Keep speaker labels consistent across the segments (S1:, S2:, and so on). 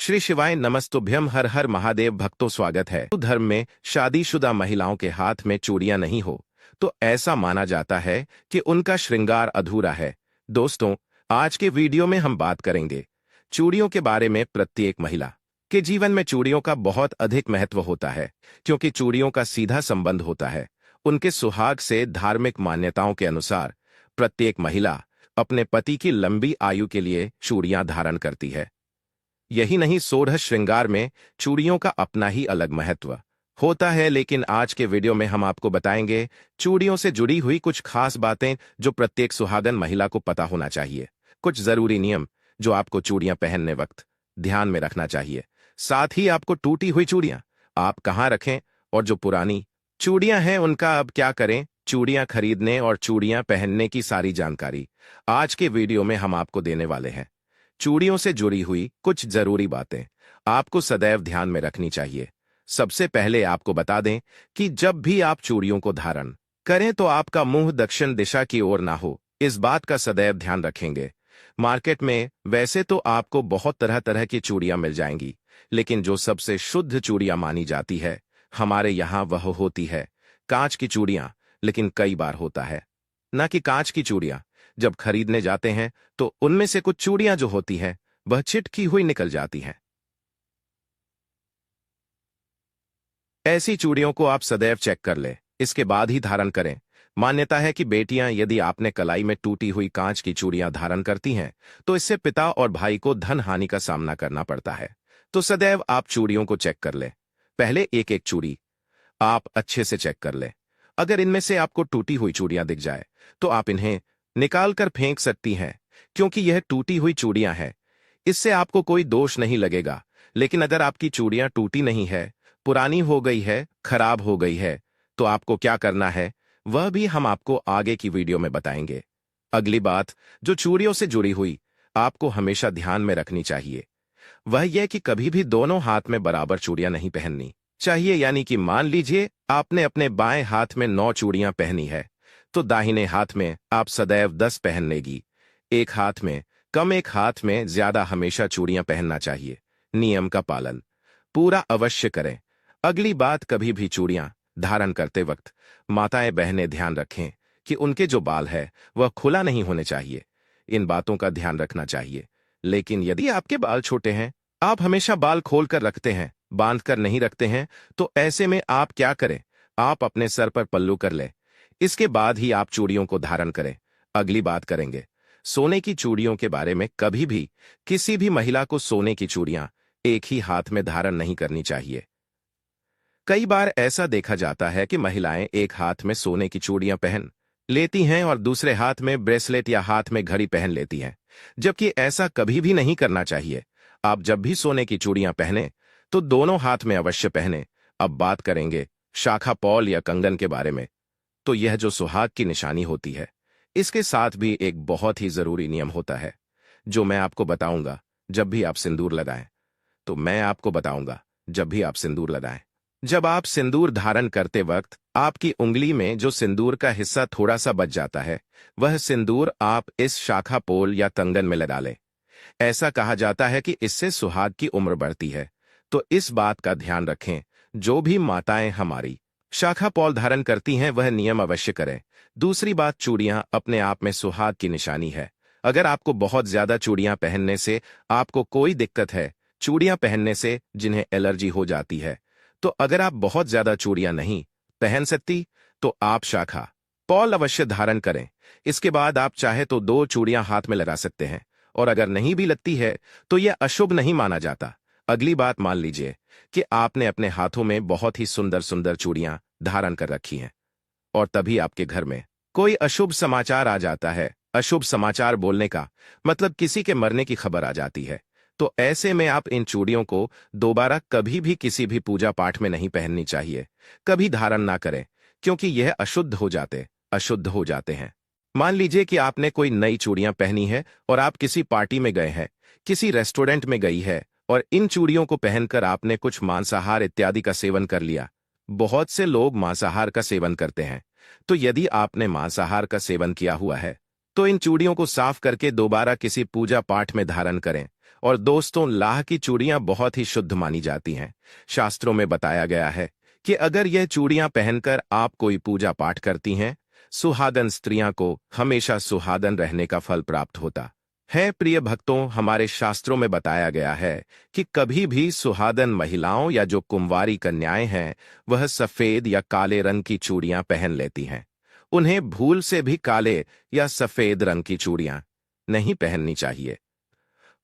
S1: श्री शिवाय नमस्तुभ्यम। हर हर महादेव भक्तों, स्वागत है। हिंदू धर्म में शादीशुदा महिलाओं के हाथ में चूड़ियां नहीं हो तो ऐसा माना जाता है कि उनका श्रृंगार अधूरा है। दोस्तों, आज के वीडियो में हम बात करेंगे चूड़ियों के बारे में। प्रत्येक महिला के जीवन में चूड़ियों का बहुत अधिक महत्व होता है, क्योंकि चूड़ियों का सीधा संबंध होता है उनके सुहाग से। धार्मिक मान्यताओं के अनुसार प्रत्येक महिला अपने पति की लंबी आयु के लिए चूड़ियां धारण करती है। यही नहीं, सोरह श्रृंगार में चूड़ियों का अपना ही अलग महत्व होता है। लेकिन आज के वीडियो में हम आपको बताएंगे चूड़ियों से जुड़ी हुई कुछ खास बातें जो प्रत्येक सुहागन महिला को पता होना चाहिए। कुछ जरूरी नियम जो आपको चूड़ियां पहनने वक्त ध्यान में रखना चाहिए। साथ ही आपको टूटी हुई चूड़ियां आप कहां रखें और जो पुरानी चूड़ियां हैं उनका अब क्या करें। चूड़ियां खरीदने और चूड़ियां पहनने की सारी जानकारी आज के वीडियो में हम आपको देने वाले हैं। चूड़ियों से जुड़ी हुई कुछ जरूरी बातें आपको सदैव ध्यान में रखनी चाहिए। सबसे पहले आपको बता दें कि जब भी आप चूड़ियों को धारण करें तो आपका मुंह दक्षिण दिशा की ओर ना हो, इस बात का सदैव ध्यान रखेंगे। मार्केट में वैसे तो आपको बहुत तरह तरह की चूड़ियां मिल जाएंगी, लेकिन जो सबसे शुद्ध चूड़ियां मानी जाती है हमारे यहाँ वह होती है कांच की चूड़ियां। लेकिन कई बार होता है ना कि कांच की चूड़ियां जब खरीदने जाते हैं तो उनमें से कुछ चूड़ियां जो होती हैं वह चिटकी हुई निकल जाती हैं। ऐसी चूड़ियों को आप सदैव चेक कर लें, इसके बाद ही धारण करें। मान्यता है कि बेटियां यदि आपने कलाई में टूटी हुई कांच की चूड़ियां धारण करती हैं तो इससे पिता और भाई को धन हानि का सामना करना पड़ता है। तो सदैव आप चूड़ियों को चेक कर लें। पहले एक एक चूड़ी आप अच्छे से चेक कर लें। अगर इनमें से आपको टूटी हुई चूड़ियां दिख जाए तो आप इन्हें निकाल कर फेंक सकती हैं, क्योंकि यह टूटी हुई चूड़ियां हैं। इससे आपको कोई दोष नहीं लगेगा। लेकिन अगर आपकी चूड़ियां टूटी नहीं है, पुरानी हो गई है, खराब हो गई है, तो आपको क्या करना है वह भी हम आपको आगे की वीडियो में बताएंगे। अगली बात जो चूड़ियों से जुड़ी हुई आपको हमेशा ध्यान में रखनी चाहिए वह यह कि कभी भी दोनों हाथ में बराबर चूड़ियां नहीं पहननी चाहिए। यानी कि मान लीजिए आपने अपने बाएं हाथ में 9 चूड़ियां पहनी है तो दाहिने हाथ में आप सदैव 10 पहन लेगी। एक हाथ में कम, एक हाथ में ज्यादा हमेशा चूड़ियां पहनना चाहिए। नियम का पालन पूरा अवश्य करें। अगली बात, कभी भी चूड़ियां धारण करते वक्त माताएं बहनें ध्यान रखें कि उनके जो बाल है वह खुला नहीं होने चाहिए। इन बातों का ध्यान रखना चाहिए। लेकिन यदि आपके बाल छोटे हैं, आप हमेशा बाल खोलकर रखते हैं, बांध कर नहीं रखते हैं, तो ऐसे में आप क्या करें, आप अपने सर पर पल्लू कर लें। इसके बाद ही आप चूड़ियों को धारण करें। अगली बात करेंगे सोने की चूड़ियों के बारे में। कभी भी किसी भी महिला को सोने की चूड़ियां एक ही हाथ में धारण नहीं करनी चाहिए। कई बार ऐसा देखा जाता है कि महिलाएं एक हाथ में सोने की चूड़ियां पहन लेती हैं और दूसरे हाथ में ब्रेसलेट या हाथ में घड़ी पहन लेती हैं, जबकि ऐसा कभी भी नहीं करना चाहिए। आप जब भी सोने की चूड़ियां पहने तो दोनों हाथ में अवश्य पहने। अब बात करेंगे शाखा पॉल या कंगन के बारे में। तो यह जो सुहाग की निशानी होती है, इसके साथ भी एक बहुत ही जरूरी नियम होता है जो मैं आपको बताऊंगा जब भी आप सिंदूर लगाएं। तो मैं आपको बताऊंगा जब भी आप सिंदूर लगाएं, जब आप सिंदूर धारण करते वक्त आपकी उंगली में जो सिंदूर का हिस्सा थोड़ा सा बच जाता है वह सिंदूर आप इस शाखा पोल या कंगन में लगा लें। ऐसा कहा जाता है कि इससे सुहाग की उम्र बढ़ती है। तो इस बात का ध्यान रखें। जो भी माताएं हमारी शाखा पॉल धारण करती हैं वह नियम अवश्य करें। दूसरी बात, चूड़ियां अपने आप में सुहाग की निशानी है। अगर आपको बहुत ज्यादा चूड़ियां पहनने से आपको कोई दिक्कत है, चूड़ियां पहनने से जिन्हें एलर्जी हो जाती है, तो अगर आप बहुत ज्यादा चूड़ियां नहीं पहन सकती तो आप शाखा पॉल अवश्य धारण करें। इसके बाद आप चाहे तो 2 चूड़ियां हाथ में लगा सकते हैं, और अगर नहीं भी लगती है तो यह अशुभ नहीं माना जाता। अगली बात, मान लीजिए कि आपने अपने हाथों में बहुत ही सुंदर सुंदर चूड़ियां धारण कर रखी हैं और तभी आपके घर में कोई अशुभ समाचार आ जाता है। अशुभ समाचार बोलने का मतलब किसी के मरने की खबर आ जाती है। तो ऐसे में आप इन चूड़ियों को दोबारा कभी भी किसी भी पूजा पाठ में नहीं पहननी चाहिए। कभी धारण ना करें, क्योंकि यह अशुद्ध हो जाते हैं। मान लीजिए कि आपने कोई नई चूड़ियां पहनी है और आप किसी पार्टी में गए हैं, किसी रेस्टोरेंट में गई है, और इन चूड़ियों को पहनकर आपने कुछ मांसाहार इत्यादि का सेवन कर लिया। बहुत से लोग मांसाहार का सेवन करते हैं। तो यदि आपने मांसाहार का सेवन किया हुआ है तो इन चूड़ियों को साफ करके दोबारा किसी पूजा पाठ में धारण करें और दोस्तों, लाह की चूड़ियां बहुत ही शुद्ध मानी जाती हैं। शास्त्रों में बताया गया है कि अगर यह चूड़ियां पहनकर आप कोई पूजा पाठ करती हैं, सुहागन स्त्रियां को हमेशा सुहागन रहने का फल प्राप्त होता है। प्रिय भक्तों, हमारे शास्त्रों में बताया गया है कि कभी भी सुहागन महिलाओं या जो कुंवारी कन्याएं हैं, वह सफेद या काले रंग की चूड़ियां पहन लेती हैं। उन्हें भूल से भी काले या सफेद रंग की चूड़ियां नहीं पहननी चाहिए।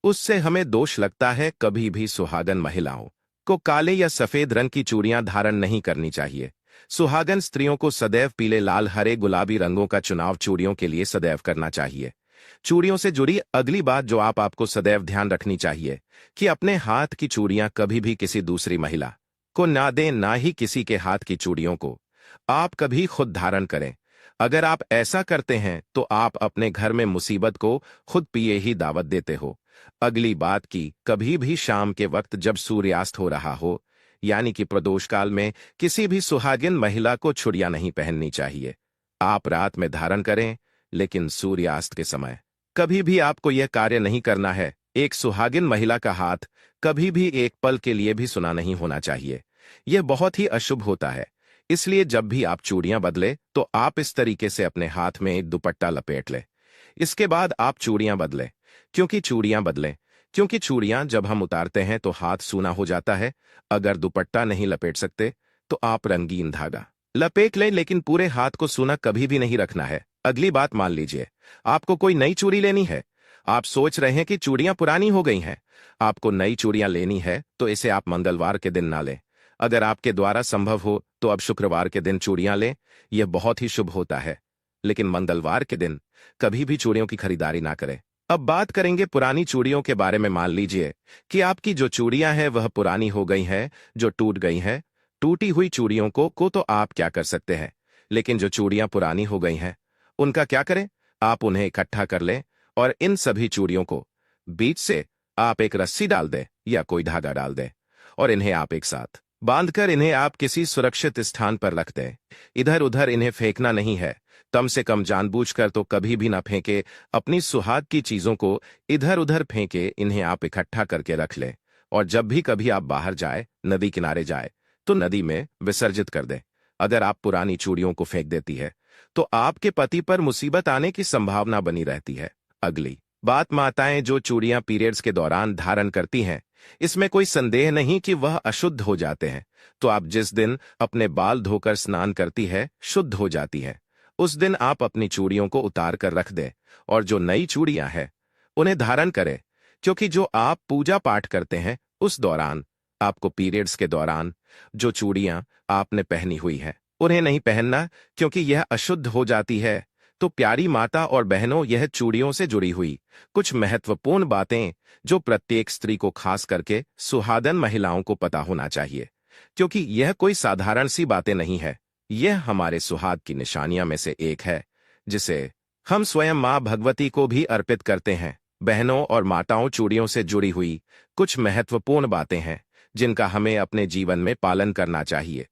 S1: उससे हमें दोष लगता है। कभी भी सुहागन महिलाओं को काले या सफेद रंग की चूड़ियां धारण नहीं करनी चाहिए। सुहागन स्त्रियों को सदैव पीले, लाल, हरे, गुलाबी रंगों का चुनाव चूड़ियों के लिए सदैव करना चाहिए। चूड़ियों से जुड़ी अगली बात जो आपको सदैव ध्यान रखनी चाहिए कि अपने हाथ की चूड़ियां कभी भी किसी दूसरी महिला को ना दें, ना ही किसी के हाथ की चूड़ियों को आप कभी खुद धारण करें। अगर आप ऐसा करते हैं तो आप अपने घर में मुसीबत को खुद पिए ही दावत देते हो। अगली बात की, कभी भी शाम के वक्त जब सूर्यास्त हो रहा हो, यानी कि प्रदोष काल में, किसी भी सुहागिन महिला को चूड़ियां नहीं पहननी चाहिए। आप रात में धारण करें, लेकिन सूर्यास्त के समय कभी भी आपको यह कार्य नहीं करना है। एक सुहागिन महिला का हाथ कभी भी एक पल के लिए भी सुना नहीं होना चाहिए। यह बहुत ही अशुभ होता है। इसलिए जब भी आप चूड़ियां बदले तो आप इस तरीके से अपने हाथ में एक दुपट्टा लपेट लें। इसके बाद आप चूड़ियां बदलें। क्योंकि चूड़ियां जब हम उतारते हैं तो हाथ सूना हो जाता है। अगर दुपट्टा नहीं लपेट सकते तो आप रंगीन धागा लपेट लें, लेकिन पूरे हाथ को सूना कभी भी नहीं रखना है। अगली बात, मान लीजिए आपको कोई नई चूड़ी लेनी है। आप सोच रहे हैं कि चूड़ियां पुरानी हो गई हैं। आपको नई चूड़ियां लेनी है तो इसे आप मंगलवार के दिन ना लें। अगर आपके द्वारा संभव हो तो अब शुक्रवार के दिन चूड़ियां लें। यह बहुत ही शुभ होता है। लेकिन मंगलवार के दिन कभी भी चूड़ियों की खरीदारी ना करें। अब बात करेंगे पुरानी चूड़ियों के बारे में। मान लीजिए कि आपकी जो चूड़ियां हैं वह पुरानी हो गई हैं, जो टूट गई हैं। टूटी हुई चूड़ियों को तो आप क्या कर सकते हैं, लेकिन जो चूड़ियां पुरानी हो गई हैं उनका क्या करें? आप उन्हें इकट्ठा कर लें और इन सभी चूड़ियों को बीच से आप एक रस्सी डाल दें या कोई धागा डाल दें और इन्हें आप एक साथ बांधकर इन्हें आप किसी सुरक्षित स्थान पर रख दें। इधर उधर इन्हें फेंकना नहीं है। कम से कम जानबूझकर तो कभी भी ना फेंके। अपनी सुहाग की चीजों को इधर उधर फेंके, इन्हें आप इकट्ठा करके रख लें। और जब भी कभी आप बाहर जाए, नदी किनारे जाए, तो नदी में विसर्जित कर दें। अगर आप पुरानी चूड़ियों को फेंक देती है तो आपके पति पर मुसीबत आने की संभावना बनी रहती है। अगली बात, माताएं जो चूड़ियां पीरियड्स के दौरान धारण करती हैं, इसमें कोई संदेह नहीं कि वह अशुद्ध हो जाते हैं। तो आप जिस दिन अपने बाल धोकर स्नान करती है, शुद्ध हो जाती है, उस दिन आप अपनी चूड़ियों को उतार कर रख दें और जो नई चूड़ियां हैं उन्हें धारण करें। क्योंकि जो आप पूजा पाठ करते हैं उस दौरान आपको पीरियड्स के दौरान जो चूड़ियां आपने पहनी हुई है उन्हें नहीं पहनना, क्योंकि यह अशुद्ध हो जाती है। तो प्यारी माता और बहनों, यह चूड़ियों से जुड़ी हुई कुछ महत्वपूर्ण बातें जो प्रत्येक स्त्री को, खास करके सुहागन महिलाओं को पता होना चाहिए। क्योंकि यह कोई साधारण सी बातें नहीं है। यह हमारे सुहाग की निशानियां में से एक है, जिसे हम स्वयं मां भगवती को भी अर्पित करते हैं। बहनों और माताओं, चूड़ियों से जुड़ी हुई कुछ महत्वपूर्ण बातें हैं जिनका हमें अपने जीवन में पालन करना चाहिए।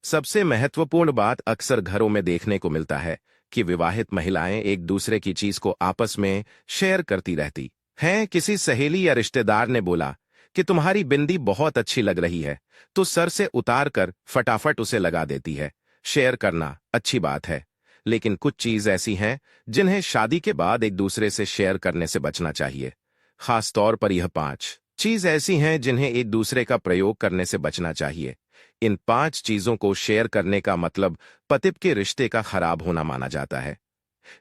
S1: सबसे महत्वपूर्ण बात, अक्सर घरों में देखने को मिलता है कि विवाहित महिलाएं एक दूसरे की चीज को आपस में शेयर करती रहती हैं। किसी सहेली या रिश्तेदार ने बोला कि तुम्हारी बिंदी बहुत अच्छी लग रही है, तो सर से उतार कर फटाफट उसे लगा देती है। शेयर करना अच्छी बात है, लेकिन कुछ चीज ऐसी हैं जिन्हें शादी के बाद एक दूसरे से शेयर करने से बचना चाहिए। खास तौर पर यह 5 चीज ऐसी हैं जिन्हें एक दूसरे का प्रयोग करने से बचना चाहिए। इन 5 चीजों को शेयर करने का मतलब पति के रिश्ते का खराब होना माना जाता है।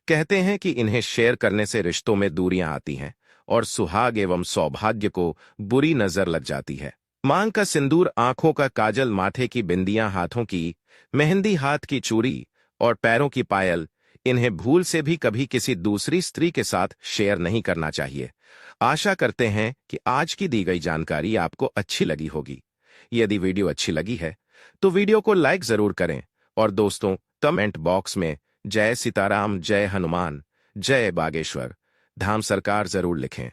S1: कहते हैं कि इन्हें शेयर करने से रिश्तों में दूरियां आती हैं और सुहाग एवं सौभाग्य को बुरी नजर लग जाती है। मांग का सिंदूर, आंखों का काजल, माथे की बिंदियां, हाथों की मेहंदी, हाथ की चूड़ी और पैरों की पायल, इन्हें भूल से भी कभी किसी दूसरी स्त्री के साथ शेयर नहीं करना चाहिए। आशा करते हैं कि आज की दी गई जानकारी आपको अच्छी लगी होगी। यदि वीडियो अच्छी लगी है तो वीडियो को लाइक जरूर करें और दोस्तों कमेंट बॉक्स में जय सीताराम, जय हनुमान, जय बागेश्वर धाम सरकार जरूर लिखें।